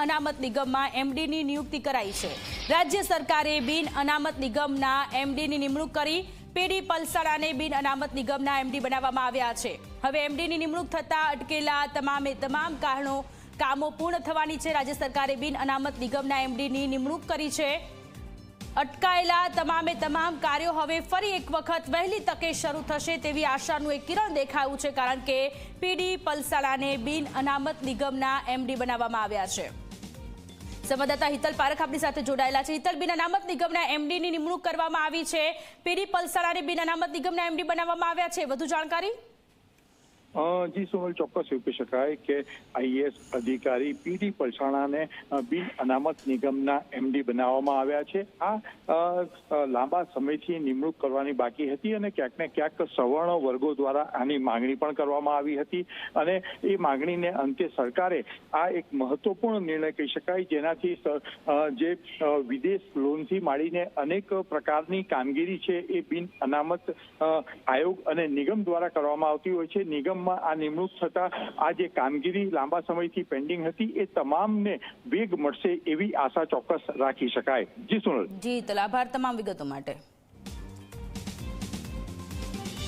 અનામત નિગમમાં એમડીની નિયુક્તિ કરાઈ છે। રાજ્ય સરકારે બિન અનામત નિગમના એમડીની નિમણૂક કરી પીડી પલસાણાને બિન અનામત નિગમના એમડી બનાવવામાં આવ્યા છે। હવે એમડીની નિમણૂક થતા અટકેલા તમામ કામો પૂર્ણ થવાની છે। રાજ્ય સરકારે બિન અનામત નિગમના એમડીની નિમણૂક કરી છે। અટકાયેલા તમામ કાર્યો હવે ફરી એક વખત વહેલી તકે શરૂ થશે તેવી આશાનું એક કિરણ દેખાયું છે, કારણ કે પીડી પલસાણાને બિન અનામત નિગમના એમડી બનાવવામાં આવ્યા છે। સંવાદદાતા હિતલ પારેખ આપણી સાથે જોડાયેલા છે। હિતલ, બિન અનામત નિગમના એમડીની નિમણૂક કરવામાં આવી છે, પીડી પલસાણાને બિન અનામત નિગમના એમડી બનાવવામાં આવ્યા છે, વધુ જાણકારી? જી સોનલ, ચોક્કસ એવું કહી શકાય કે આઈએએસ અધિકારી પીડી પલસાણાને બિન અનામત નિગમના એમડી બનાવવામાં આવ્યા છે। આ લાંબા સમયથી નિમણૂક કરવાની બાકી હતી અને ક્યાંક ને ક્યાંક સવર્ણ વર્ગો દ્વારા આની માંગણી પણ કરવામાં આવી હતી અને એ માંગણીને અંતે સરકારે આ એક મહત્વપૂર્ણ નિર્ણય કહી શકાય, જેનાથી જે વિદેશ લોનથી માંડીને અનેક પ્રકારની કામગીરી છે એ બિન અનામત આયોગ અને નિગમ દ્વારા કરવામાં આવતી હોય છે। નિગમ આ નિમણૂક થતા આ જે કામગીરી લાંબા સમયથી પેન્ડિંગ હતી એ તમામને વેગ મળશે એવી આશા ચોક્કસ રાખી શકાય। જી સોનલ। જી, તો આભાર તમામ વિગતો માટે।